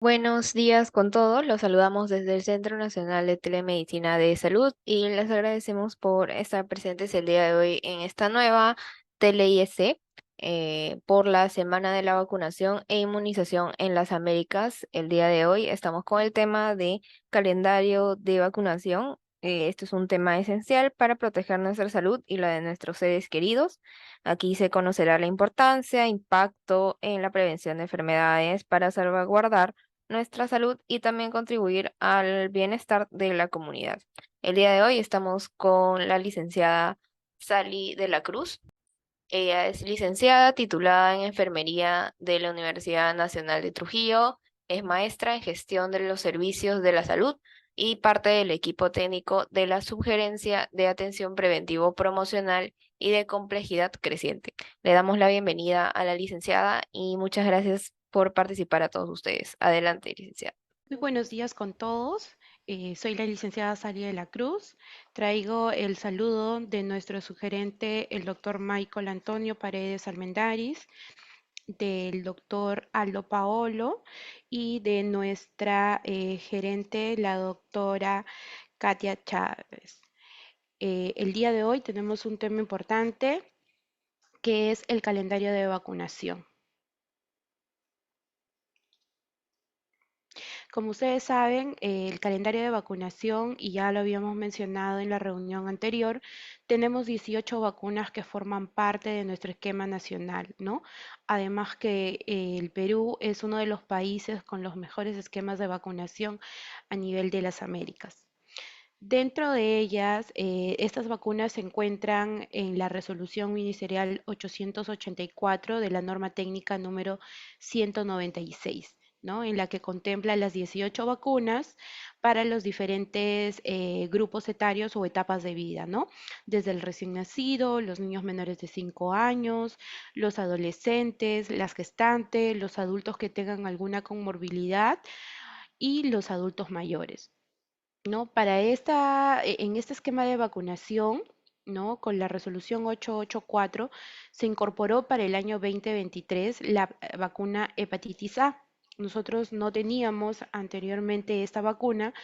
Buenos días con todos. Los saludamos desde el Centro Nacional de Telemedicina de Salud y les agradecemos por estar presentes el día de hoy en esta nueva Tele-IEC por la Semana de la Vacunación e Inmunización en las Américas. El día de hoy estamos con el tema de calendario de vacunación. Esto es un tema esencial para proteger nuestra salud y la de nuestros seres queridos. Aquí se conocerá la importancia, impacto en la prevención de enfermedades para salvaguardar nuestra salud y también contribuir al bienestar de la comunidad. El día de hoy estamos con la licenciada Sally de la Cruz. Ella es licenciada titulada en Enfermería de la Universidad Nacional de Trujillo, es maestra en gestión de los servicios de la salud y parte del equipo técnico de la Subgerencia de Atención Preventivo Promocional y de Complejidad Creciente. Le damos la bienvenida a la licenciada y muchas gracias por participar a todos ustedes. Adelante, licenciada. Muy buenos días con todos. Soy la licenciada Salia de la Cruz. Traigo el saludo de nuestro sugerente, el doctor Michael Antonio Paredes Almendaris, del doctor Aldo Paolo y de nuestra gerente, la doctora Katia Chávez. El día de hoy tenemos un tema importante que es el calendario de vacunación. Como ustedes saben, el calendario de vacunación, y ya lo habíamos mencionado en la reunión anterior, tenemos 18 vacunas que forman parte de nuestro esquema nacional, ¿no? Además que el Perú es uno de los países con los mejores esquemas de vacunación a nivel de las Américas. Dentro de ellas, estas vacunas se encuentran en la resolución ministerial 884 de la norma técnica número 196, ¿no? En la que contempla las 18 vacunas para los diferentes grupos etarios o etapas de vida, ¿no? Desde el recién nacido, los niños menores de 5 años, los adolescentes, las gestantes, los adultos que tengan alguna comorbilidad y los adultos mayores. ¿No? En este esquema de vacunación, ¿no? Con la resolución 884 se incorporó para el año 2023 la vacuna hepatitis A. Nosotros no teníamos anteriormente esta vacuna,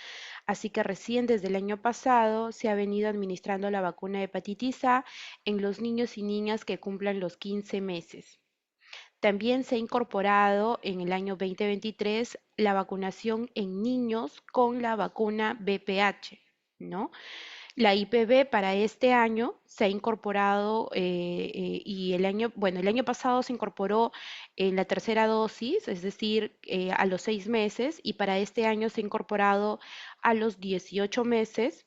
así que recién desde el año pasado se ha venido administrando la vacuna hepatitis A en los niños y niñas que cumplan los 15 meses. También se ha incorporado en el año 2023 la vacunación en niños con la vacuna BPH, ¿no? La IPV para este año se ha incorporado y el año pasado se incorporó en la tercera dosis, es decir, a los 6 meses, y para este año se ha incorporado a los 18 meses.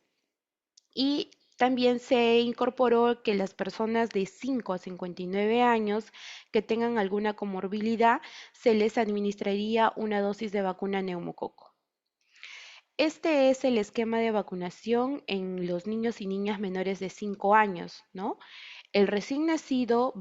Y también se incorporó que las personas de 5 a 59 años que tengan alguna comorbilidad se les administraría una dosis de vacuna neumococo. Este es el esquema de vacunación en los niños y niñas menores de 5 años, ¿no? El recién nacido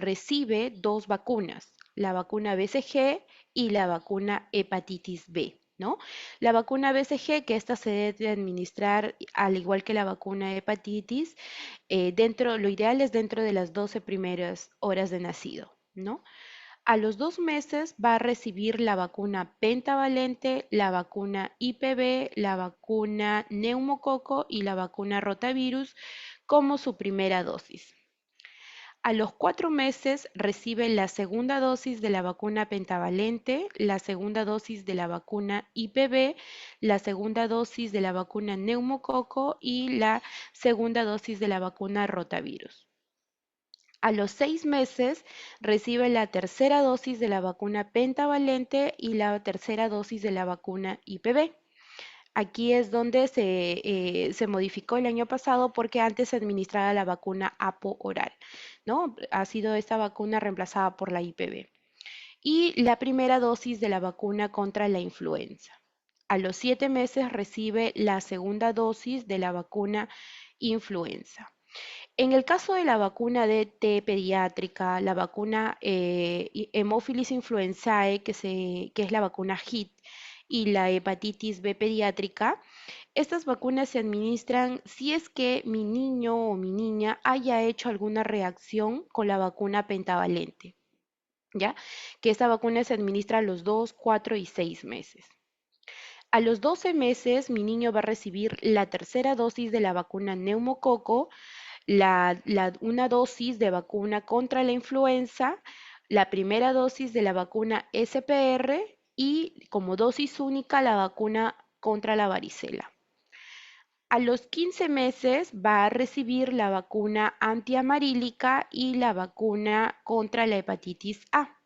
recibe dos vacunas, la vacuna BCG y la vacuna hepatitis B, ¿no? La vacuna BCG, que esta se debe administrar al igual que la vacuna hepatitis, lo ideal es dentro de las 12 primeras horas de nacido, ¿no? A los 2 meses va a recibir la vacuna pentavalente, la vacuna IPV, la vacuna neumococo y la vacuna rotavirus como su primera dosis. A los 4 meses recibe la segunda dosis de la vacuna pentavalente, la segunda dosis de la vacuna IPV, la segunda dosis de la vacuna neumococo y la segunda dosis de la vacuna rotavirus. A los 6 meses recibe la tercera dosis de la vacuna pentavalente y la tercera dosis de la vacuna IPV. Aquí es donde se modificó el año pasado porque antes se administraba la vacuna APO oral, ¿no? Ha sido esta vacuna reemplazada por la IPV. Y la primera dosis de la vacuna contra la influenza. A los 7 meses recibe la segunda dosis de la vacuna influenza. En el caso de la vacuna DT pediátrica, la vacuna Haemophilus influenzae, que es la vacuna HIT, y la hepatitis B pediátrica, estas vacunas se administran si es que mi niño o mi niña haya hecho alguna reacción con la vacuna pentavalente. ¿ya? Que esta vacuna se administra a los 2, 4 y 6 meses. A los 12 meses, mi niño va a recibir la tercera dosis de la vacuna neumococo, una dosis de vacuna contra la influenza, la primera dosis de la vacuna SPR y como dosis única la vacuna contra la varicela. A los 15 meses va a recibir la vacuna antiamarílica y la vacuna contra la hepatitis A.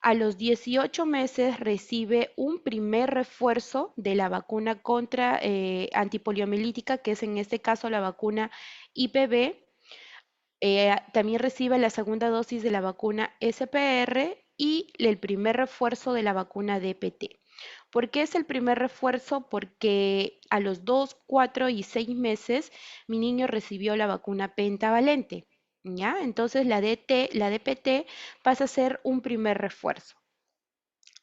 A los 18 meses recibe un primer refuerzo de la vacuna contra antipoliomielítica, que es en este caso la vacuna IPV. También recibe la segunda dosis de la vacuna SPR y el primer refuerzo de la vacuna DPT. ¿Por qué es el primer refuerzo? Porque a los 2, 4 y 6 meses mi niño recibió la vacuna pentavalente, ¿ya? Entonces la DPT pasa a ser un primer refuerzo.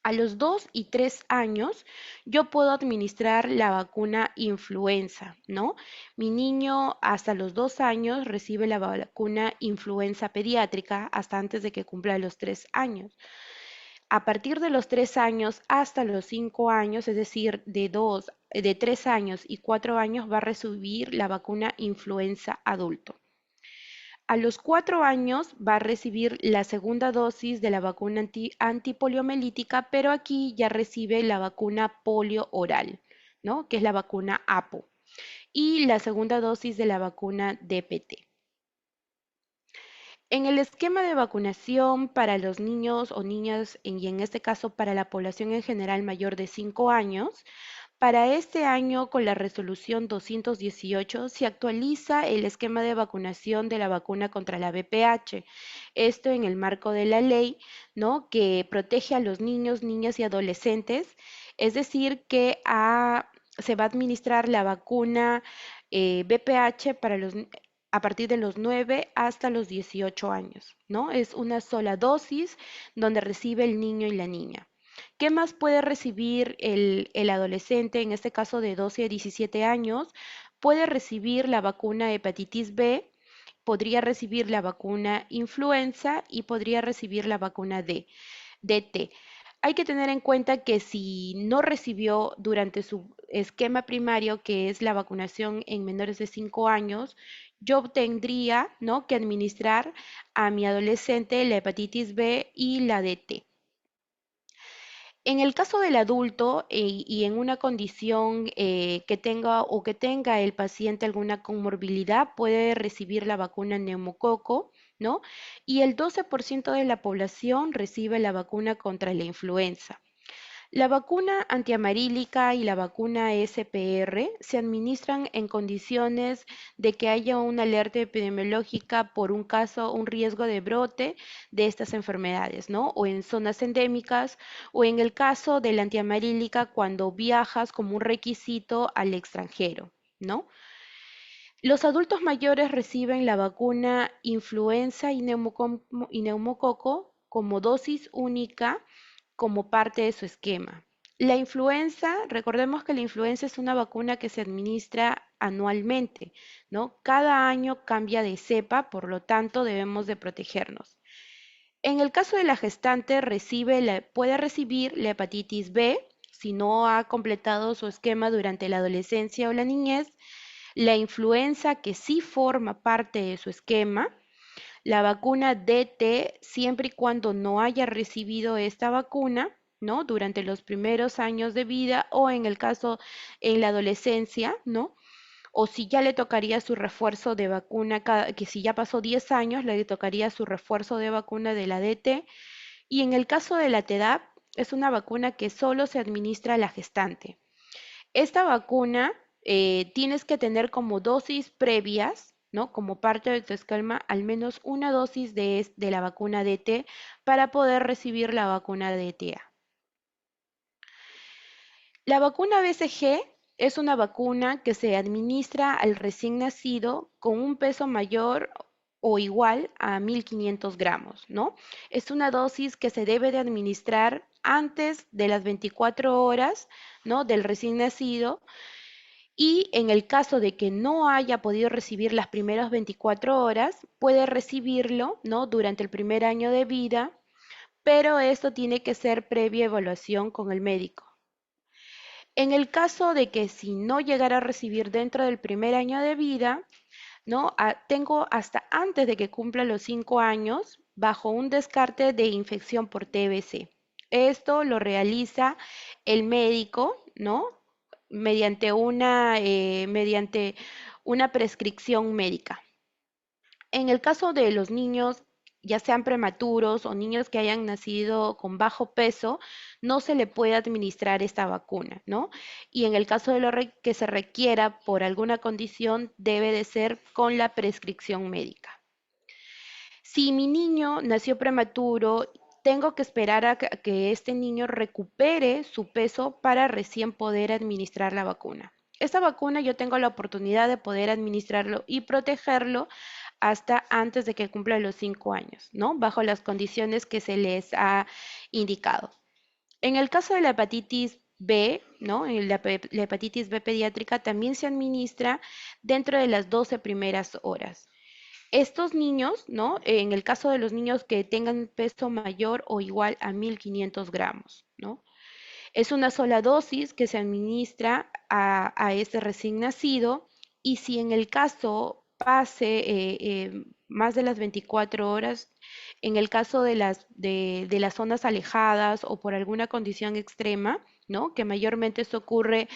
A los 2 y 3 años yo puedo administrar la vacuna influenza, ¿no? Mi niño hasta los 2 años recibe la vacuna influenza pediátrica hasta antes de que cumpla los 3 años. A partir de los 3 años hasta los 5 años, es decir, de 3 años y 4 años va a recibir la vacuna influenza adulto. A los 4 años va a recibir la segunda dosis de la vacuna antipoliomielítica, pero aquí ya recibe la vacuna polio oral, ¿no? Que es la vacuna APO, y la segunda dosis de la vacuna DPT. En el esquema de vacunación para los niños o niñas, y en este caso para la población en general mayor de 5 años, para este año, con la resolución 218, se actualiza el esquema de vacunación de la vacuna contra la VPH. Esto en el marco de la ley, ¿no? Que protege a los niños, niñas y adolescentes. Es decir, que se va a administrar la vacuna VPH a partir de los 9 hasta los 18 años, ¿no? Es una sola dosis donde recibe el niño y la niña. ¿Qué más puede recibir el adolescente, en este caso de 12 a 17 años? Puede recibir la vacuna hepatitis B, podría recibir la vacuna influenza y podría recibir la vacuna DT. Hay que tener en cuenta que si no recibió durante su esquema primario, que es la vacunación en menores de 5 años, yo tendría, ¿no?, que administrar a mi adolescente la hepatitis B y la DT. En el caso del adulto y en una condición que tenga el paciente alguna comorbilidad, puede recibir la vacuna neumococo, ¿no? Y el 12% de la población recibe la vacuna contra la influenza. La vacuna antiamarílica y la vacuna SPR se administran en condiciones de que haya una alerta epidemiológica por un caso, un riesgo de brote de estas enfermedades, ¿no? O en zonas endémicas, o en el caso de la antiamarílica cuando viajas como un requisito al extranjero, ¿no? Los adultos mayores reciben la vacuna influenza y neumococo como dosis única como parte de su esquema. La influenza, recordemos que la influenza es una vacuna que se administra anualmente, ¿no? Cada año cambia de cepa, por lo tanto debemos de protegernos. En el caso de la gestante, puede recibir la hepatitis B si no ha completado su esquema durante la adolescencia o la niñez, la influenza que sí forma parte de su esquema, la vacuna DT siempre y cuando no haya recibido esta vacuna, ¿no? Durante los primeros años de vida o en el caso en la adolescencia, ¿no? O si ya le tocaría su refuerzo de vacuna, que si ya pasó 10 años, le tocaría su refuerzo de vacuna de la DT. Y en el caso de la TEDAP, es una vacuna que solo se administra a la gestante. Esta vacuna tienes que tener como dosis previas, ¿no? Como parte de tu esquema, al menos una dosis de la vacuna DT para poder recibir la vacuna DTA. La vacuna BCG es una vacuna que se administra al recién nacido con un peso mayor o igual a 1500 gramos, ¿no? Es una dosis que se debe de administrar antes de las 24 horas, ¿no?, del recién nacido, y en el caso de que no haya podido recibir las primeras 24 horas, puede recibirlo, ¿no?, durante el primer año de vida pero esto tiene que ser previa evaluación con el médico. En el caso de que si no llegara a recibir dentro del primer año de vida, ¿no? Tengo hasta antes de que cumpla los 5 años bajo un descarte de infección por TBC. Esto lo realiza el médico, ¿no? Mediante una prescripción médica. En el caso de los niños, ya sean prematuros o niños que hayan nacido con bajo peso, no se le puede administrar esta vacuna, ¿no? Y en el caso de que se requiera por alguna condición, debe de ser con la prescripción médica. Si mi niño nació prematuro, tengo que esperar a que este niño recupere su peso para recién poder administrar la vacuna. Esta vacuna yo tengo la oportunidad de poder administrarlo y protegerlo hasta antes de que cumpla los 5 años, ¿no? Bajo las condiciones que se les ha indicado. En el caso de la hepatitis B, ¿no? La hepatitis B pediátrica también se administra dentro de las 12 primeras horas. Estos niños, ¿no? En el caso de los niños que tengan peso mayor o igual a 1500 gramos, ¿no? Es una sola dosis que se administra a este recién nacido y si en el caso pase más de las 24 horas, en el caso de las zonas alejadas o por alguna condición extrema, ¿no? Que mayormente esto ocurre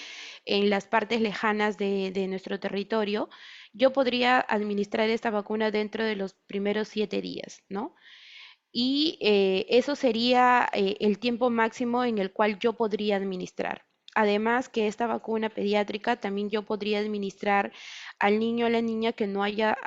en las partes lejanas de nuestro territorio, yo podría administrar esta vacuna dentro de los primeros 7 días, ¿no? Y eso sería el tiempo máximo en el cual yo podría administrar. Además que esta vacuna pediátrica también yo podría administrar al niño o a la niña que no haya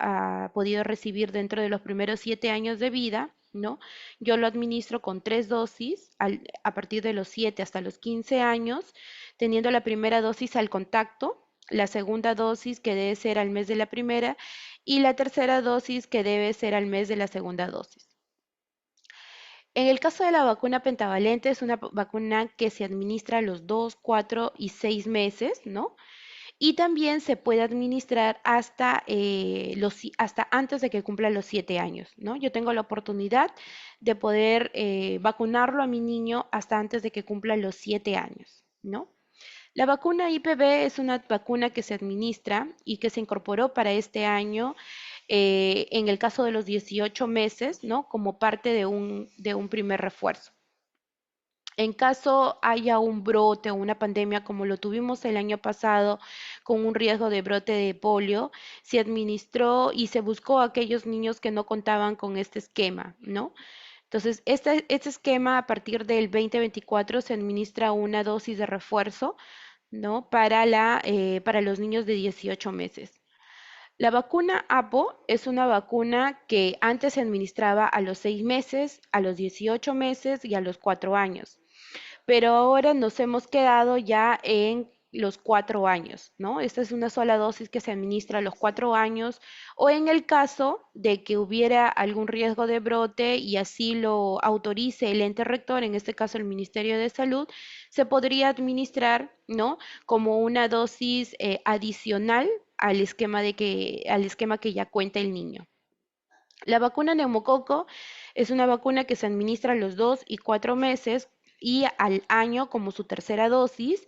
podido recibir dentro de los primeros 7 años de vida, ¿no? Yo lo administro con 3 dosis a partir de los 7 hasta los 15 años, teniendo la primera dosis al contacto, la segunda dosis que debe ser al mes de la primera y la tercera dosis que debe ser al mes de la segunda dosis. En el caso de la vacuna pentavalente, es una vacuna que se administra a los 2, 4 y 6 meses, ¿no? Y también se puede administrar hasta antes de que cumpla los 7 años, ¿no? Yo tengo la oportunidad de poder vacunarlo a mi niño hasta antes de que cumpla los 7 años, ¿no? La vacuna IPV es una vacuna que se administra y que se incorporó para este año en el caso de los 18 meses, ¿no? Como parte de un primer refuerzo. En caso haya un brote o una pandemia como lo tuvimos el año pasado con un riesgo de brote de polio, se administró y se buscó a aquellos niños que no contaban con este esquema, ¿no? Entonces, este esquema a partir del 2024 se administra una dosis de refuerzo, ¿no? Para los niños de 18 meses. La vacuna APO es una vacuna que antes se administraba a los 6 meses, a los 18 meses y a los 4 años, pero ahora nos hemos quedado ya en los 4 años, ¿no? Esta es una sola dosis que se administra a los 4 años o en el caso de que hubiera algún riesgo de brote y así lo autorice el ente rector, en este caso el Ministerio de Salud, se podría administrar, ¿no? Como una dosis adicional al esquema que ya cuenta el niño. La vacuna neumococo es una vacuna que se administra a los 2 y 4 meses y al año como su tercera dosis.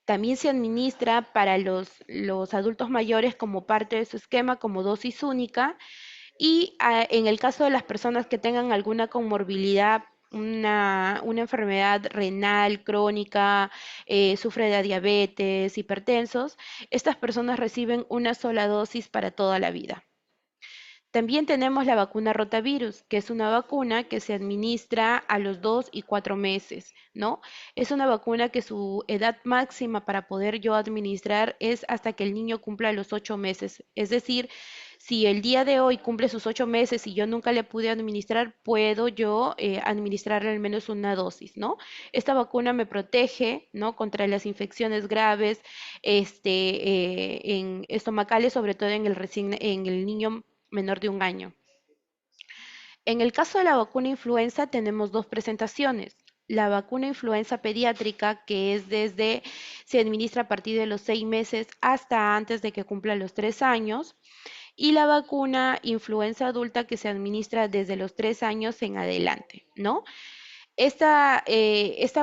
También se administra para los adultos mayores como parte de su esquema como dosis única y en el caso de las personas que tengan alguna comorbilidad, una enfermedad renal crónica, sufre de diabetes, hipertensos, estas personas reciben una sola dosis para toda la vida. También tenemos la vacuna rotavirus, que es una vacuna que se administra a los 2 y 4 meses, ¿no? Es una vacuna que su edad máxima para poder yo administrar es hasta que el niño cumpla los 8 meses. Es decir, si el día de hoy cumple sus 8 meses y yo nunca le pude administrar, puedo yo administrarle al menos una dosis, ¿no? Esta vacuna me protege, ¿no? Contra las infecciones graves, en estomacales, sobre todo en el niño menor de un año. En el caso de la vacuna influenza tenemos dos presentaciones. La vacuna influenza pediátrica, que se administra a partir de los 6 meses hasta antes de que cumpla los 3 años, y la vacuna influenza adulta que se administra desde los 3 años en adelante, ¿no? Esta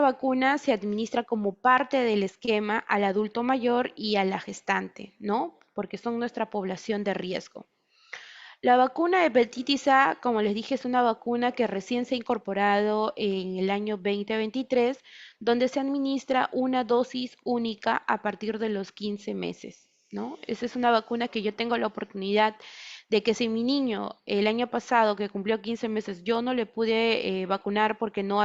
vacuna se administra como parte del esquema al adulto mayor y a la gestante, ¿no? Porque son nuestra población de riesgo. La vacuna de hepatitis A, como les dije, es una vacuna que recién se ha incorporado en el año 2023, donde se administra una dosis única a partir de los 15 meses, ¿no? Esa es una vacuna que yo tengo la oportunidad de que si mi niño el año pasado que cumplió 15 meses yo no le pude vacunar porque no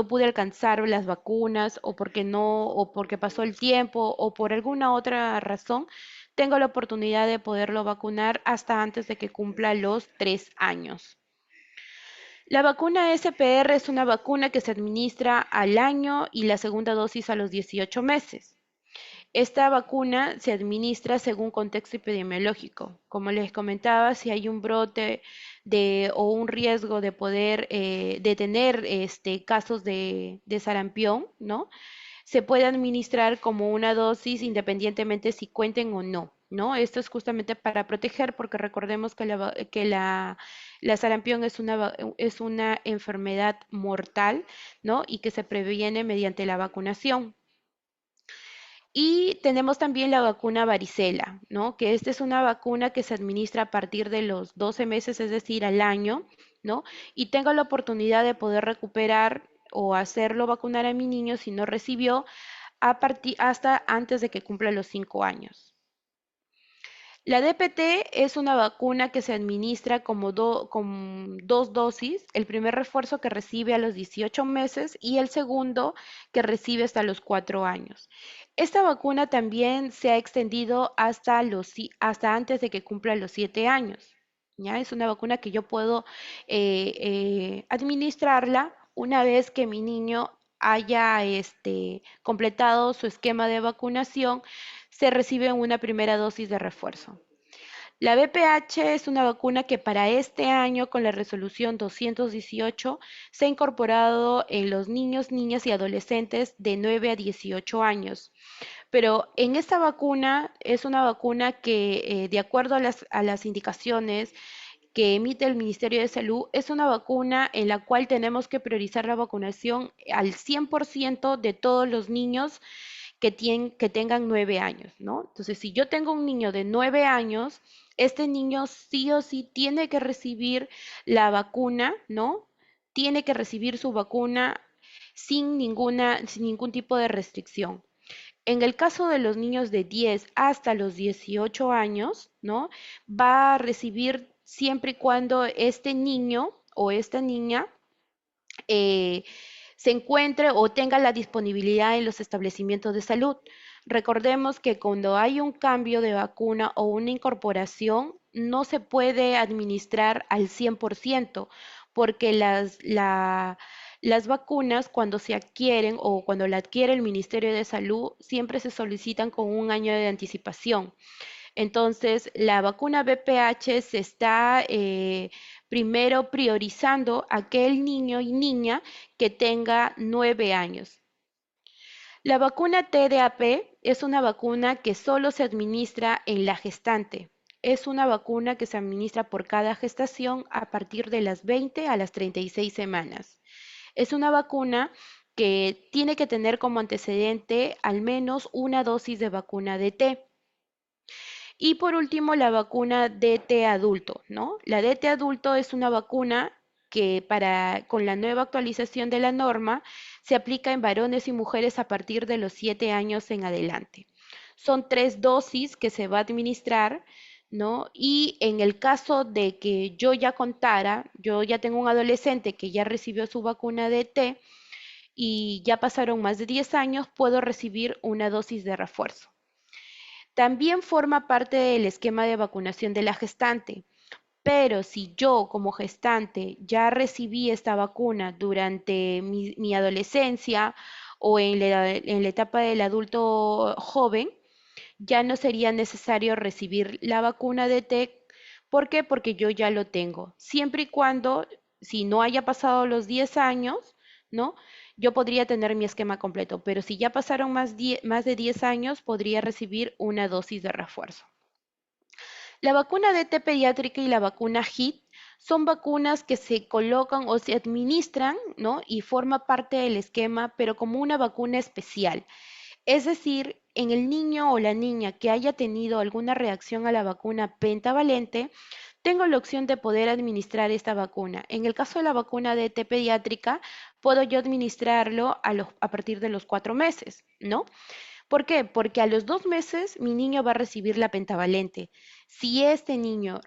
pude alcanzar las vacunas o porque no, o porque pasó el tiempo o por alguna otra razón, tengo la oportunidad de poderlo vacunar hasta antes de que cumpla los 3 años. La vacuna SPR es una vacuna que se administra al año y la segunda dosis a los 18 meses. Esta vacuna se administra según contexto epidemiológico. Como les comentaba, si hay un brote o un riesgo de poder de tener casos de sarampión, ¿no? Se puede administrar como una dosis independientemente si cuenten o no, ¿no? Esto es justamente para proteger, porque recordemos que la sarampión es una enfermedad mortal, ¿no? Y que se previene mediante la vacunación. Y tenemos también la vacuna varicela, ¿no? Que esta es una vacuna que se administra a partir de los 12 meses, es decir, al año, ¿no? Y tengo la oportunidad de poder recuperar o hacerlo vacunar a mi niño si no recibió hasta antes de que cumpla los 5 años. La DPT es una vacuna que se administra con dos dosis, el primer refuerzo que recibe a los 18 meses y el segundo que recibe hasta los 4 años. Esta vacuna también se ha extendido hasta antes de que cumpla los 7 años. ¿Ya? Es una vacuna que yo puedo administrarla una vez que mi niño haya completado su esquema de vacunación, se recibe una primera dosis de refuerzo. La BPH es una vacuna que para este año, con la resolución 218, se ha incorporado en los niños, niñas y adolescentes de 9 a 18 años. Pero en esta vacuna es una vacuna que, de acuerdo a las indicaciones que emite el Ministerio de Salud, es una vacuna en la cual tenemos que priorizar la vacunación al 100% de todos los niños que tengan 9 años, ¿no? Entonces, si yo tengo un niño de 9 años, este niño sí o sí tiene que recibir la vacuna, ¿no? Tiene que recibir su vacuna sin ningún tipo de restricción. En el caso de los niños de 10 hasta los 18 años, ¿no? Va a recibir siempre y cuando este niño o esta niña eh, se encuentre o tenga la disponibilidad en los establecimientos de salud. Recordemos que cuando hay un cambio de vacuna o una incorporación, no se puede administrar al 100% porque las vacunas cuando se adquieren o cuando la adquiere el Ministerio de Salud siempre se solicitan con un año de anticipación. Entonces, la vacuna BPH se está primero priorizando a aquel niño y niña que tenga 9 años. La vacuna TDAP es una vacuna que solo se administra en la gestante. Es una vacuna que se administra por cada gestación a partir de las 20 a las 36 semanas. Es una vacuna que tiene que tener como antecedente al menos una dosis de vacuna de T. Y por último, la vacuna DT adulto, ¿no? La DT adulto es una vacuna que con la nueva actualización de la norma se aplica en varones y mujeres a partir de los 7 años en adelante. Son 3 dosis que se va a administrar, ¿no? Y en el caso de que yo ya tengo un adolescente que ya recibió su vacuna DT y ya pasaron más de 10 años, puedo recibir una dosis de refuerzo. También forma parte del esquema de vacunación de la gestante, pero si yo como gestante ya recibí esta vacuna durante mi adolescencia o en la etapa del adulto joven, ya no sería necesario recibir la vacuna de TEC. ¿Por qué? Porque yo ya lo tengo. Siempre y cuando, si no haya pasado los 10 años, ¿no? Yo podría tener mi esquema completo, pero si ya pasaron más de 10 años, podría recibir una dosis de refuerzo. La vacuna DT pediátrica y la vacuna HIT son vacunas que se colocan o se administran, ¿no? Y forma parte del esquema, pero como una vacuna especial. Es decir, en el niño o la niña que haya tenido alguna reacción a la vacuna pentavalente, tengo la opción de poder administrar esta vacuna. En el caso de la vacuna DT pediátrica, puedo yo administrarlo a partir de los 4 meses, ¿no? ¿Por qué? Porque a los 2 meses mi niño va a recibir la pentavalente. Si este niño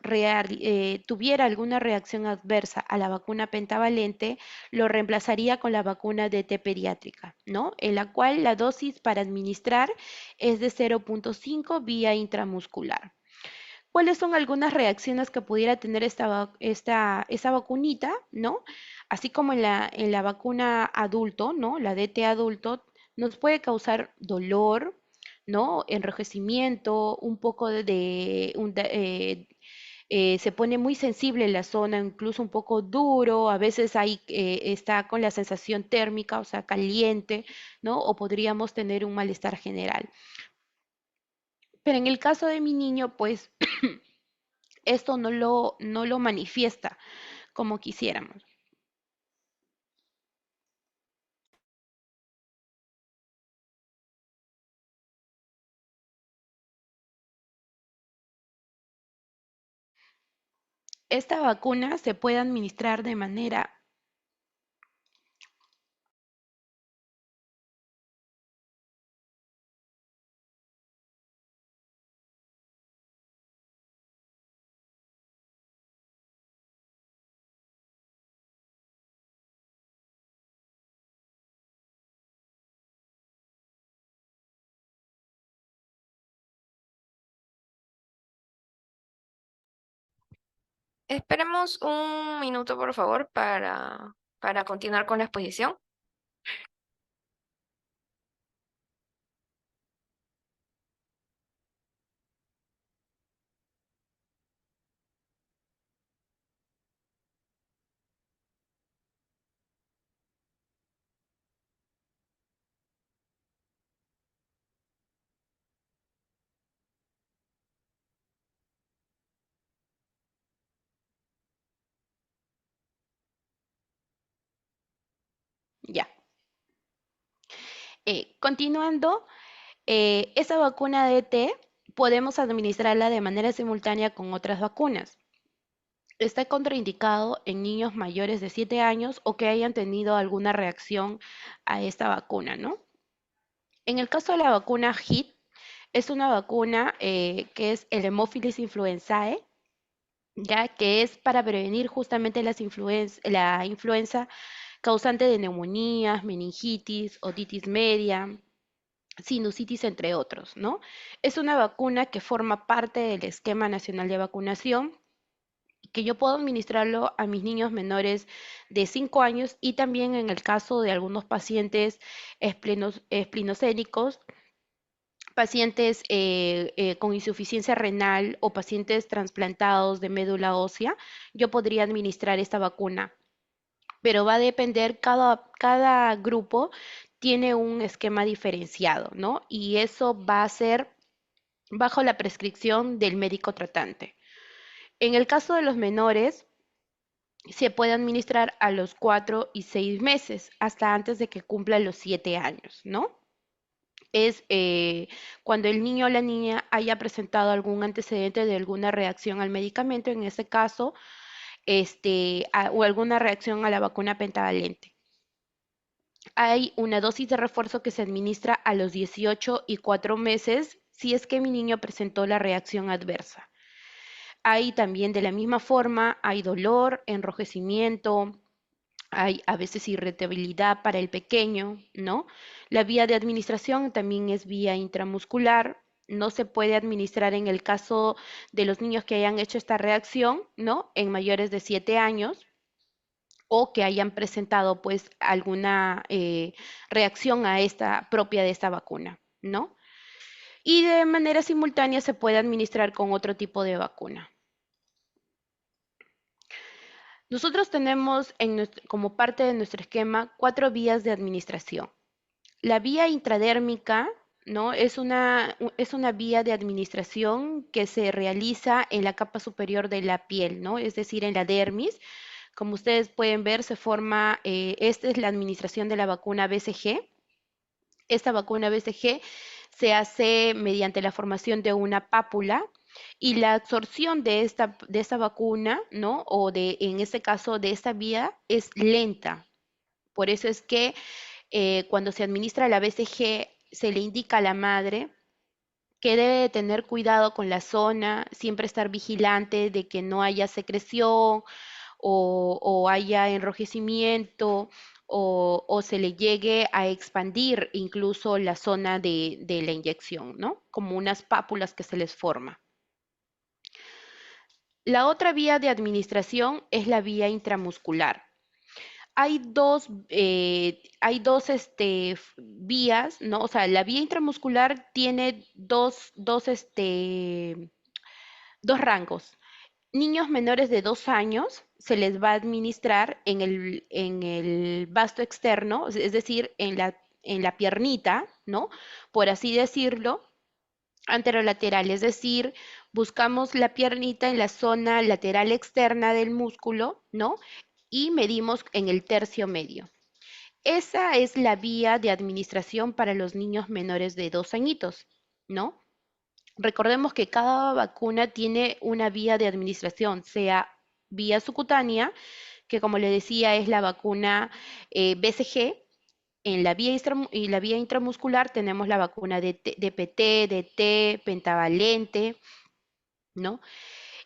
tuviera alguna reacción adversa a la vacuna pentavalente, lo reemplazaría con la vacuna DT pediátrica, ¿no? En la cual la dosis para administrar es de 0,5 vía intramuscular. ¿Cuáles son algunas reacciones que pudiera tener esa vacunita, ¿no? Así como en la vacuna adulto, ¿no? La DT adulto nos puede causar dolor, ¿no? Enrojecimiento, un poco se pone muy sensible la zona, incluso un poco duro, a veces está con la sensación térmica, o sea, caliente, ¿no? O podríamos tener un malestar general. Pero en el caso de mi niño, pues esto no lo manifiesta como quisiéramos. Esta vacuna se puede administrar de manera. Esperemos un minuto, por favor, para continuar con la exposición. Ya. Continuando, esa vacuna DT podemos administrarla de manera simultánea con otras vacunas. Está contraindicado en niños mayores de 7 años o que hayan tenido alguna reacción a esta vacuna, ¿no? En el caso de la vacuna HIT, es una vacuna que es el Haemophilus influenzae, ya que es para prevenir justamente la influenza causante de neumonías, meningitis, otitis media, sinusitis, entre otros, ¿no? Es una vacuna que forma parte del esquema nacional de vacunación, que yo puedo administrarlo a mis niños menores de 5 años y también en el caso de algunos pacientes esplinocénicos, pacientes con insuficiencia renal o pacientes trasplantados de médula ósea, yo podría administrar esta vacuna, pero va a depender, cada grupo tiene un esquema diferenciado, ¿no? Y eso va a ser bajo la prescripción del médico tratante. En el caso de los menores, se puede administrar a los 4 y 6 meses, hasta antes de que cumpla los 7 años, ¿no? Es cuando el niño o la niña haya presentado algún antecedente de alguna reacción al medicamento, en este caso, o alguna reacción a la vacuna pentavalente. Hay una dosis de refuerzo que se administra a los 18 y 4 meses si es que mi niño presentó la reacción adversa. Hay también, de la misma forma, hay dolor, enrojecimiento, hay a veces irritabilidad para el pequeño, ¿no? La vía de administración también es vía intramuscular. No se puede administrar en el caso de los niños que hayan hecho esta reacción, ¿no? En mayores de 7 años o que hayan presentado pues alguna reacción a esta propia de esta vacuna, ¿no? Y de manera simultánea se puede administrar con otro tipo de vacuna. Nosotros tenemos como parte de nuestro esquema 4 vías de administración. La vía intradérmica, ¿no? Es una vía de administración que se realiza en la capa superior de la piel, ¿no? Es decir, en la dermis. Como ustedes pueden ver, se forma, esta es la administración de la vacuna BCG. Esta vacuna BCG se hace mediante la formación de una pápula y la absorción de esta vacuna, ¿no? O de, en este caso, de esta vía es lenta. Por eso es que cuando se administra la BCG, se le indica a la madre que debe de tener cuidado con la zona, siempre estar vigilante de que no haya secreción o haya enrojecimiento o se le llegue a expandir incluso la zona de la inyección, ¿no? Como unas pápulas que se les forma. La otra vía de administración es la vía intramuscular. Hay dos vías, ¿no? O sea, la vía intramuscular tiene dos rangos. Niños menores de 2 años se les va a administrar en el vasto externo, es decir, en la piernita, ¿no? Por así decirlo, anterolateral, es decir, buscamos la piernita en la zona lateral externa del músculo, ¿no? Y medimos en el tercio medio. Esa es la vía de administración para los niños menores de 2 añitos, ¿no? Recordemos que cada vacuna tiene una vía de administración, sea vía subcutánea, que como le decía es la vacuna BCG. En la vía, y la vía intramuscular tenemos la vacuna de DPT, DT, pentavalente, ¿no?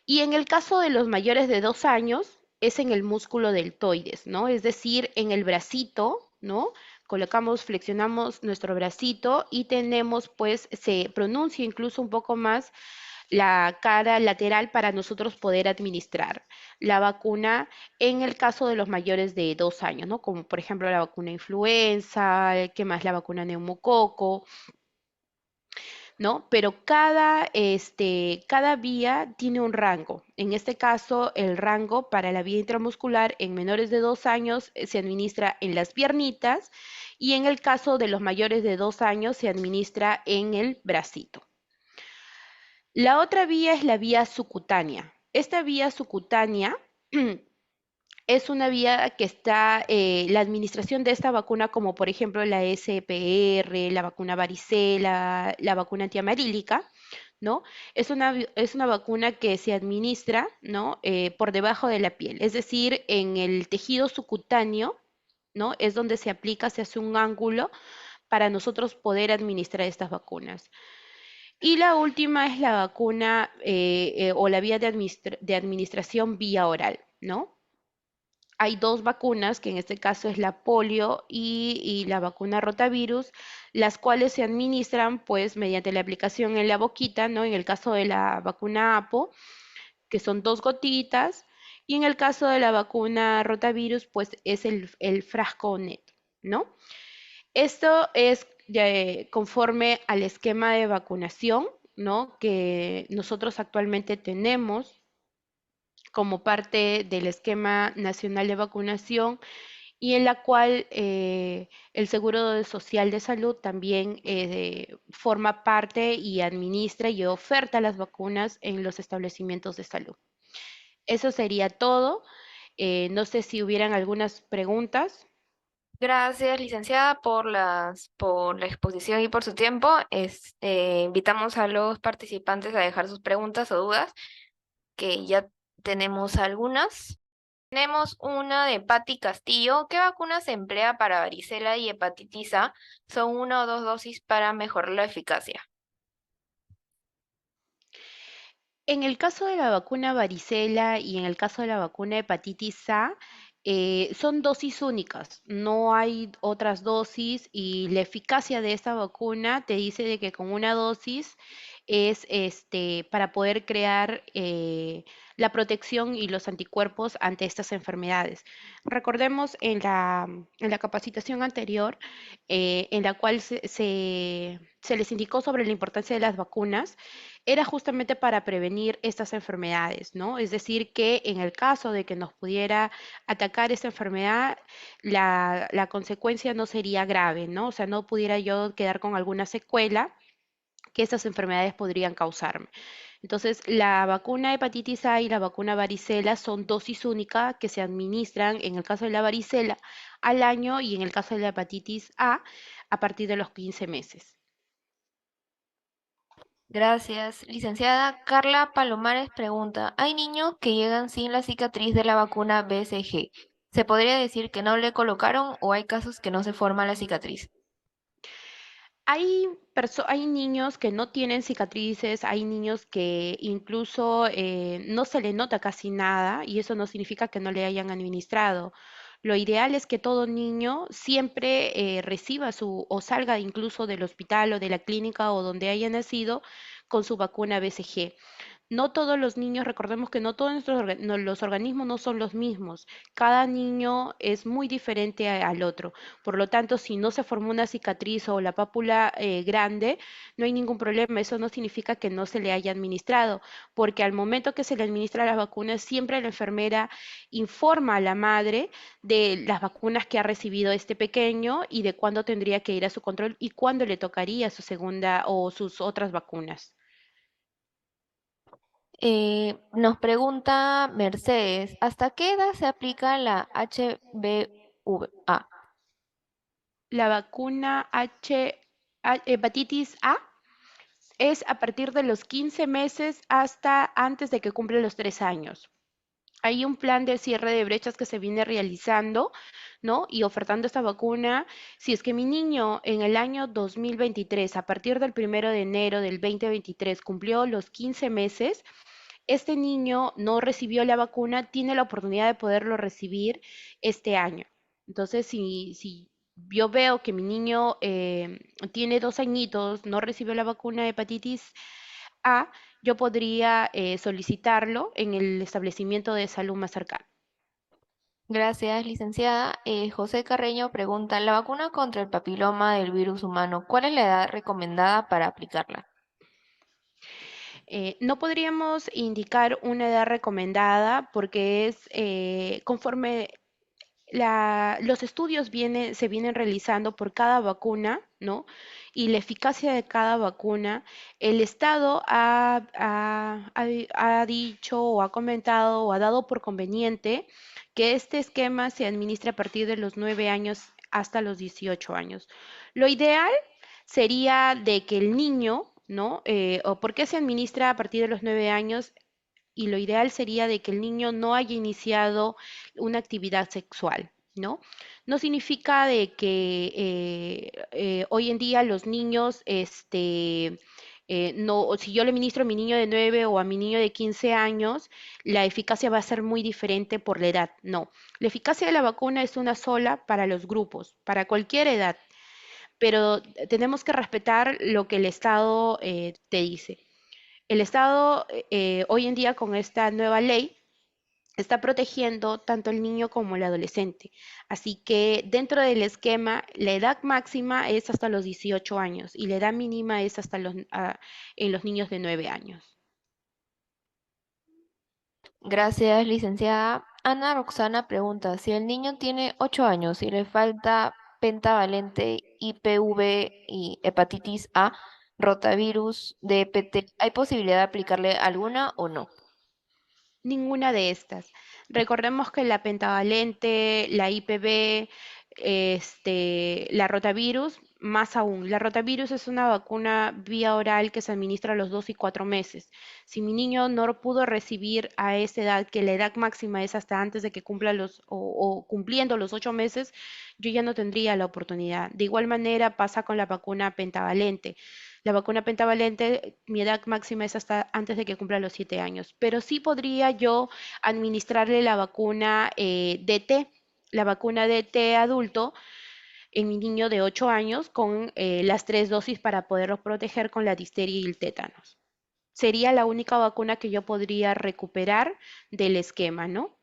Y en el caso de los mayores de 2 años, es en el músculo deltoides, ¿no? Es decir, en el bracito, ¿no? Colocamos, flexionamos nuestro bracito y tenemos, pues, se pronuncia incluso un poco más la cara lateral para nosotros poder administrar la vacuna en el caso de los mayores de 2 años, ¿no? Como por ejemplo la vacuna influenza, ¿qué más? La vacuna neumococo, ¿no? Pero cada vía tiene un rango. En este caso, el rango para la vía intramuscular en menores de 2 años se administra en las piernitas y en el caso de los mayores de 2 años se administra en el bracito. La otra vía es la vía subcutánea. Esta vía subcutánea es una vía que está, la administración de esta vacuna, como por ejemplo la SPR, la vacuna varicela, la vacuna antiamarílica, ¿no? Es una vacuna que se administra, ¿no? Por debajo de la piel, es decir, en el tejido subcutáneo, ¿no? Es donde se aplica, se hace un ángulo para nosotros poder administrar estas vacunas. Y la última es la vacuna o la vía de administración vía oral, ¿no? Hay dos vacunas, que en este caso es la polio y la vacuna rotavirus, las cuales se administran pues mediante la aplicación en la boquita, ¿no? En el caso de la vacuna APO, que son 2 gotitas, y en el caso de la vacuna rotavirus, pues es el frasco neto, ¿no? Esto es conforme al esquema de vacunación, ¿no? Que nosotros actualmente tenemos como parte del esquema nacional de vacunación y en la cual el Social de Salud también forma parte y administra y oferta las vacunas en los establecimientos de salud. Eso sería todo. No sé si hubieran algunas preguntas. Gracias, licenciada, por la exposición y por su tiempo. Invitamos a los participantes a dejar sus preguntas o dudas, que ya tenemos algunas. Tenemos una de Patti Castillo. ¿Qué vacuna se emplea para varicela y hepatitis A? ¿Son una o dos dosis para mejorar la eficacia? En el caso de la vacuna varicela y en el caso de la vacuna hepatitis A, son dosis únicas, no hay otras dosis y la eficacia de esta vacuna te dice de que con una dosis es para poder crear la protección y los anticuerpos ante estas enfermedades. Recordemos en la capacitación anterior, en la cual se les indicó sobre la importancia de las vacunas, era justamente para prevenir estas enfermedades, ¿no? Es decir, que en el caso de que nos pudiera atacar esta enfermedad, la consecuencia no sería grave, ¿no? O sea, no pudiera yo quedar con alguna secuela que estas enfermedades podrían causarme. Entonces, la vacuna hepatitis A y la vacuna varicela son dosis únicas que se administran, en el caso de la varicela, al año y en el caso de la hepatitis a partir de los 15 meses. Gracias. Licenciada Carla Palomares pregunta, ¿hay niños que llegan sin la cicatriz de la vacuna BCG? ¿Se podría decir que no le colocaron o hay casos que no se forma la cicatriz? Hay niños que no tienen cicatrices, hay niños que incluso no se le nota casi nada y eso no significa que no le hayan administrado. Lo ideal es que todo niño siempre reciba o salga incluso del hospital o de la clínica o donde haya nacido con su vacuna BCG. No todos los niños, recordemos que no todos los organismos no son los mismos. Cada niño es muy diferente al otro. Por lo tanto, si no se formó una cicatriz o la pápula grande, no hay ningún problema. Eso no significa que no se le haya administrado, porque al momento que se le administra las vacunas, siempre la enfermera informa a la madre de las vacunas que ha recibido este pequeño y de cuándo tendría que ir a su control y cuándo le tocaría su segunda o sus otras vacunas. Nos pregunta Mercedes, ¿hasta qué edad se aplica la HBVA? La vacuna hepatitis A es a partir de los 15 meses hasta antes de que cumplen los 3 años. Hay un plan de cierre de brechas que se viene realizando, ¿no? Y ofertando esta vacuna. Si es que mi niño en el año 2023, a partir del 1 de enero del 2023, cumplió los 15 meses, este niño no recibió la vacuna, tiene la oportunidad de poderlo recibir este año. Entonces, si yo veo que mi niño tiene 2 añitos, no recibió la vacuna de hepatitis A, yo podría solicitarlo en el establecimiento de salud más cercano. Gracias, licenciada. José Carreño pregunta, ¿la vacuna contra el papiloma del virus humano, cuál es la edad recomendada para aplicarla? No podríamos indicar una edad recomendada porque es conforme los estudios se vienen realizando por cada vacuna, ¿no? Y la eficacia de cada vacuna, el Estado ha dicho o ha comentado o ha dado por conveniente que este esquema se administre a partir de los 9 años hasta los 18 años. Lo ideal sería de que el niño, ¿no? ¿O por qué se administra a partir de los 9 años? Y lo ideal sería de que el niño no haya iniciado una actividad sexual, ¿no? No significa de que hoy en día los niños, no, o si yo le ministro a mi niño de 9 o a mi niño de 15 años, la eficacia va a ser muy diferente por la edad. No, la eficacia de la vacuna es una sola para los grupos, para cualquier edad, pero tenemos que respetar lo que el Estado te dice. El Estado hoy en día con esta nueva ley está protegiendo tanto el niño como el adolescente. Así que dentro del esquema, la edad máxima es hasta los 18 años y la edad mínima es en los niños de 9 años. Gracias, licenciada. Ana Roxana pregunta, si el niño tiene 8 años y le falta pentavalente, IPV y hepatitis A, rotavirus, DPT, ¿hay posibilidad de aplicarle alguna o no? Ninguna de estas. Recordemos que la pentavalente, la IPV, la rotavirus, más aún, la rotavirus es una vacuna vía oral que se administra a los 2 y 4 meses. Si mi niño no lo pudo recibir a esa edad, que la edad máxima es hasta antes de que cumpla o cumpliendo los 8 meses, yo ya no tendría la oportunidad. De igual manera pasa con la vacuna pentavalente. La vacuna pentavalente, mi edad máxima es hasta antes de que cumpla los 7 años, pero sí podría yo administrarle la vacuna DT, la vacuna DT adulto en mi niño de 8 años con las 3 dosis para poderlos proteger con la difteria y el tétanos. sería la única vacuna que yo podría recuperar del esquema, ¿no?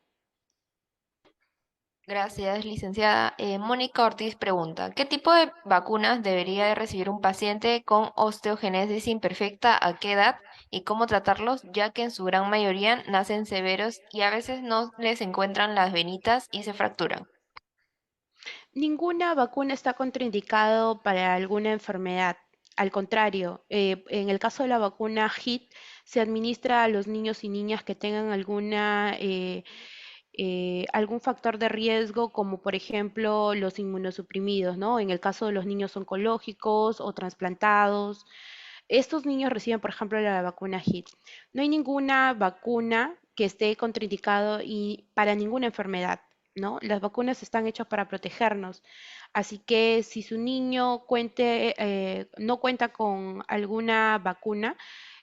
Gracias, licenciada. Mónica Ortiz pregunta, ¿qué tipo de vacunas debería de recibir un paciente con osteogénesis imperfecta, a qué edad y cómo tratarlos, ya que en su gran mayoría nacen severos y a veces no les encuentran las venitas y se fracturan? Ninguna vacuna está contraindicado para alguna enfermedad. Al contrario, en el caso de la vacuna HIT, se administra a los niños y niñas que tengan algún factor de riesgo, como por ejemplo los inmunosuprimidos, ¿no? En el caso de los niños oncológicos o trasplantados. Estos niños reciben, por ejemplo, la vacuna HIT. No hay ninguna vacuna que esté contraindicado y para ninguna enfermedad, ¿no? Las vacunas están hechas para protegernos. Así que si su niño no cuenta con alguna vacuna,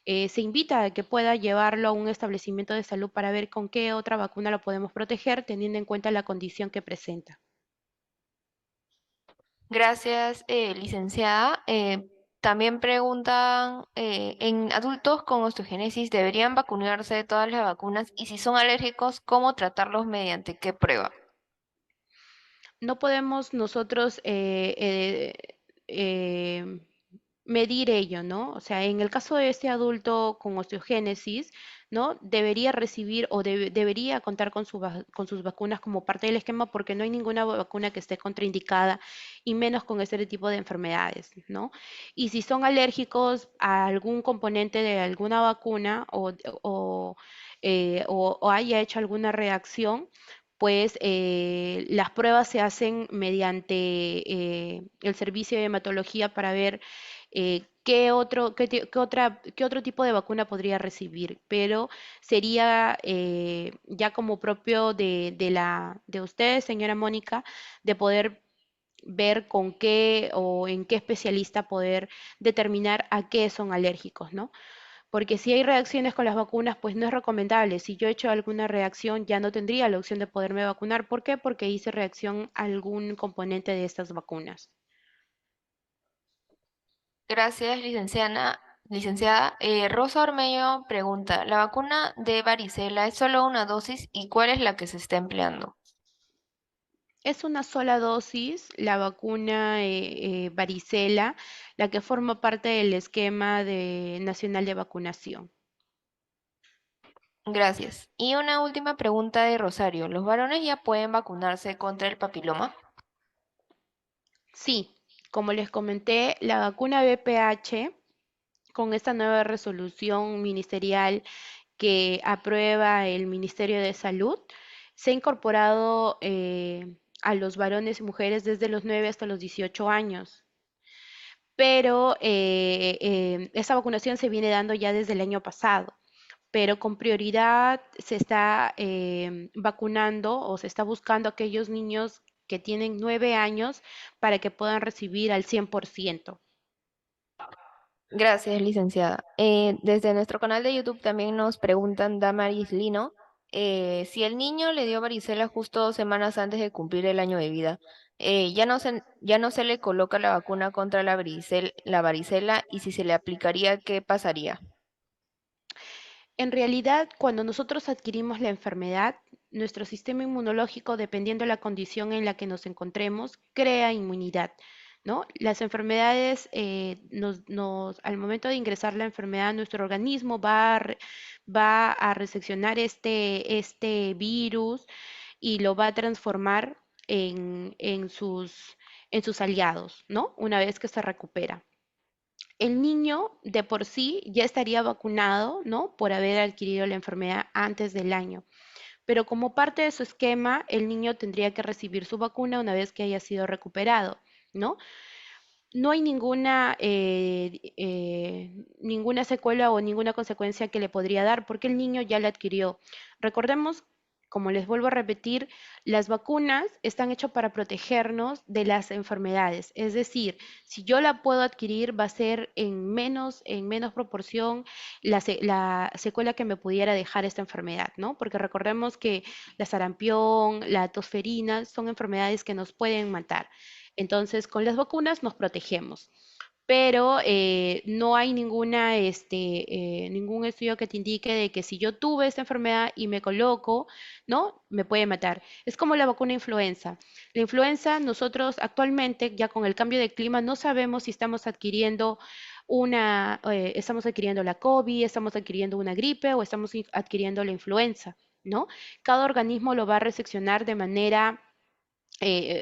se invita a que pueda llevarlo a un establecimiento de salud para ver con qué otra vacuna lo podemos proteger, teniendo en cuenta la condición que presenta. Gracias, licenciada. También preguntan, ¿en adultos con osteogénesis deberían vacunarse de todas las vacunas? Y si son alérgicos, ¿cómo tratarlos mediante qué prueba? No podemos nosotros eh, medir ello, ¿no? O sea, en el caso de este adulto con osteogénesis, ¿no? Debería recibir o debería contar con, con sus vacunas como parte del esquema porque no hay ninguna vacuna que esté contraindicada y menos con este tipo de enfermedades, ¿no? Y si son alérgicos a algún componente de alguna vacuna o haya hecho alguna reacción, pues las pruebas se hacen mediante el servicio de hematología para ver qué otro tipo de vacuna podría recibir, pero sería ya como propio de usted, señora Mónica, de poder ver con qué o en qué especialista poder determinar a qué son alérgicos, ¿no? Porque si hay reacciones con las vacunas, pues no es recomendable. Si yo he hecho alguna reacción, ya no tendría la opción de poderme vacunar. ¿Por qué? Porque hice reacción a algún componente de estas vacunas. Gracias, licenciada. Licenciada, Rosa Ormeño pregunta, ¿la vacuna de varicela es solo una dosis y cuál es la que se está empleando? Es una sola dosis, la vacuna varicela, la que forma parte del esquema nacional de vacunación. Gracias. Y una última pregunta de Rosario, ¿los varones ya pueden vacunarse contra el papiloma? Sí, como les comenté, la vacuna VPH, con esta nueva resolución ministerial que aprueba el Ministerio de Salud, se ha incorporado a los varones y mujeres desde los 9 hasta los 18 años. Pero esa vacunación se viene dando ya desde el año pasado, pero con prioridad se está vacunando o se está buscando a aquellos niños que tienen 9 años para que puedan recibir al 100%. Gracias, licenciada. Desde nuestro canal de YouTube también nos preguntan Damaris Lino, si el niño le dio varicela justo 2 semanas antes de cumplir el año de vida, ya no se le coloca la vacuna contra la varicela y si se le aplicaría, ¿qué pasaría? En realidad, cuando nosotros adquirimos la enfermedad, nuestro sistema inmunológico, dependiendo de la condición en la que nos encontremos, crea inmunidad, ¿no? Las enfermedades, al momento de ingresar la enfermedad, nuestro organismo va a recepcionar este virus y lo va a transformar en sus aliados, ¿no? Una vez que se recupera. El niño de por sí ya estaría vacunado, ¿no? Por haber adquirido la enfermedad antes del año. Pero como parte de su esquema, el niño tendría que recibir su vacuna una vez que haya sido recuperado, ¿no? No hay ninguna secuela o ninguna consecuencia que le podría dar porque el niño ya la adquirió. Recordemos, como les vuelvo a repetir, las vacunas están hechas para protegernos de las enfermedades. Es decir, si yo la puedo adquirir, va a ser en menos proporción la secuela que me pudiera dejar esta enfermedad, ¿no? Porque recordemos que la sarampión, la tosferina son enfermedades que nos pueden matar. Entonces, con las vacunas nos protegemos. pero no hay ningún estudio que te indique de que si yo tuve esta enfermedad y me coloco, ¿no? Me puede matar. Es como la vacuna influenza. La influenza, nosotros actualmente, ya con el cambio de clima, no sabemos si estamos adquiriendo la COVID, estamos adquiriendo una gripe o estamos adquiriendo la influenza, ¿no? Cada organismo lo va a recepcionar de manera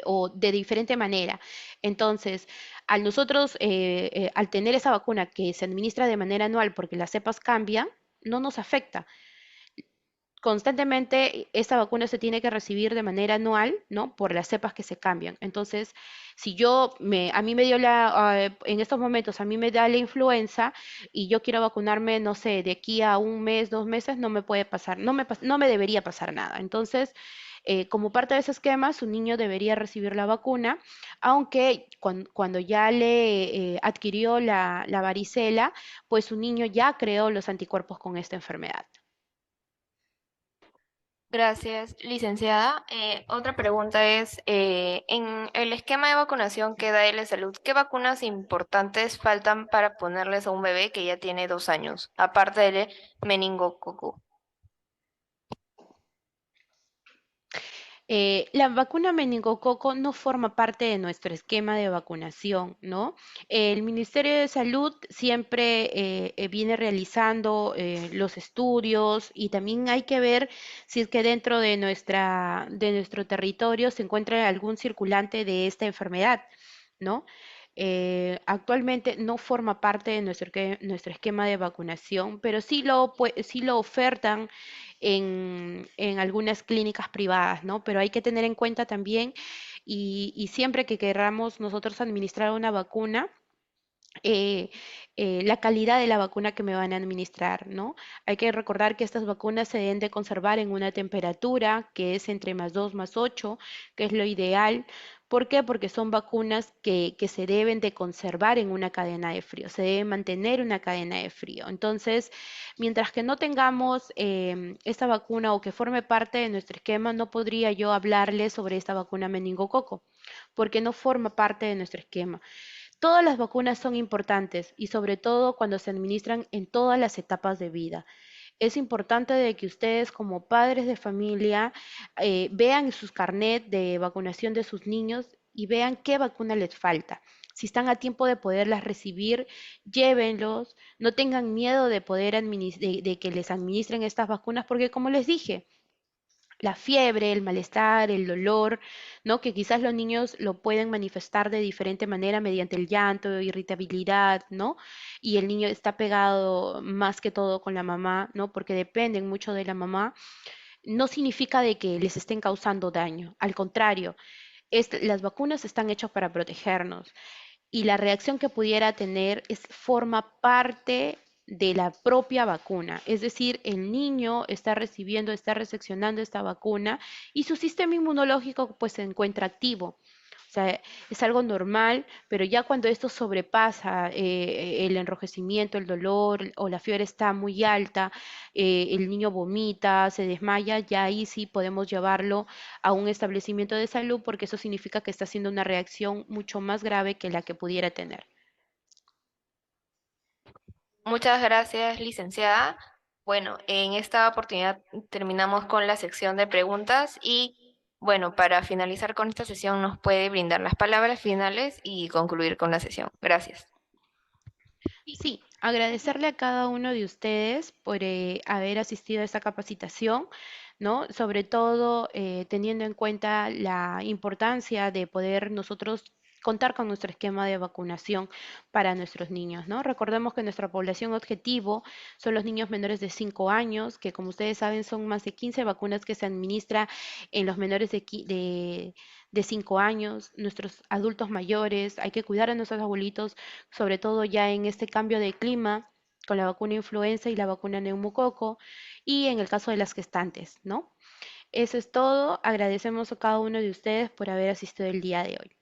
o de diferente manera. Entonces, al tener esa vacuna que se administra de manera anual porque las cepas cambian, no nos afecta. Constantemente esta vacuna se tiene que recibir de manera anual, ¿no? Por las cepas que se cambian. Entonces, si a mí me dio en estos momentos, a mí me da la influenza y yo quiero vacunarme, no sé, de aquí a un mes, 2 meses, no me puede pasar, no me debería pasar nada. Entonces, como parte de ese esquema, su niño debería recibir la vacuna, aunque cuando ya le adquirió la varicela, pues su niño ya creó los anticuerpos con esta enfermedad. Gracias, licenciada. Otra pregunta es, en el esquema de vacunación que da L Salud, ¿qué vacunas importantes faltan para ponerles a un bebé que ya tiene 2 años, aparte del meningococo? La vacuna meningococo no forma parte de nuestro esquema de vacunación, ¿no? El Ministerio de Salud siempre viene realizando los estudios y también hay que ver si es que dentro de nuestro territorio se encuentra algún circulante de esta enfermedad, ¿no? Actualmente no forma parte de nuestro esquema de vacunación, pero sí lo ofertan en algunas clínicas privadas, ¿no? Pero hay que tener en cuenta también, y siempre que queramos nosotros administrar una vacuna, eh, la calidad de la vacuna que me van a administrar, ¿no? Hay que recordar que estas vacunas se deben de conservar en una temperatura que es entre +2 +8, que es lo ideal. ¿Por qué? Porque son vacunas que se deben de conservar en una cadena de frío, se debe mantener una cadena de frío. Entonces, mientras que no tengamos esta vacuna o que forme parte de nuestro esquema, no podría yo hablarle sobre esta vacuna meningococo, porque no forma parte de nuestro esquema. Todas las vacunas son importantes y sobre todo cuando se administran en todas las etapas de vida. Es importante de que ustedes como padres de familia vean sus carnet de vacunación de sus niños y vean qué vacuna les falta. Si están a tiempo de poderlas recibir, llévenlos, no tengan miedo de de que les administren estas vacunas, porque como les dije, la fiebre, el malestar, el dolor, ¿no? Que quizás los niños lo pueden manifestar de diferente manera mediante el llanto, irritabilidad, ¿no? Y el niño está pegado más que todo con la mamá, ¿no? Porque dependen mucho de la mamá. No significa de que les estén causando daño. Al contrario, las vacunas están hechas para protegernos y la reacción que pudiera tener forma parte de la propia vacuna. Es decir, el niño está recepcionando esta vacuna y su sistema inmunológico pues se encuentra activo. O sea, es algo normal, pero ya cuando esto sobrepasa el enrojecimiento, el dolor o la fiebre está muy alta, el niño vomita, se desmaya, ya ahí sí podemos llevarlo a un establecimiento de salud porque eso significa que está haciendo una reacción mucho más grave que la que pudiera tener. Muchas gracias, licenciada. Bueno, en esta oportunidad terminamos con la sección de preguntas y, bueno, para finalizar con esta sesión nos puede brindar las palabras finales y concluir con la sesión. Gracias. Sí, agradecerle a cada uno de ustedes por haber asistido a esta capacitación, ¿no? Sobre todo teniendo en cuenta la importancia de poder nosotros contar con nuestro esquema de vacunación para nuestros niños, ¿no? Recordemos que nuestra población objetivo son los niños menores de 5 años, que como ustedes saben son más de 15 vacunas que se administra en los menores de 5 años, nuestros adultos mayores, hay que cuidar a nuestros abuelitos sobre todo ya en este cambio de clima con la vacuna influenza y la vacuna neumococo y en el caso de las gestantes, ¿no? Eso es todo. Agradecemos a cada uno de ustedes por haber asistido el día de hoy.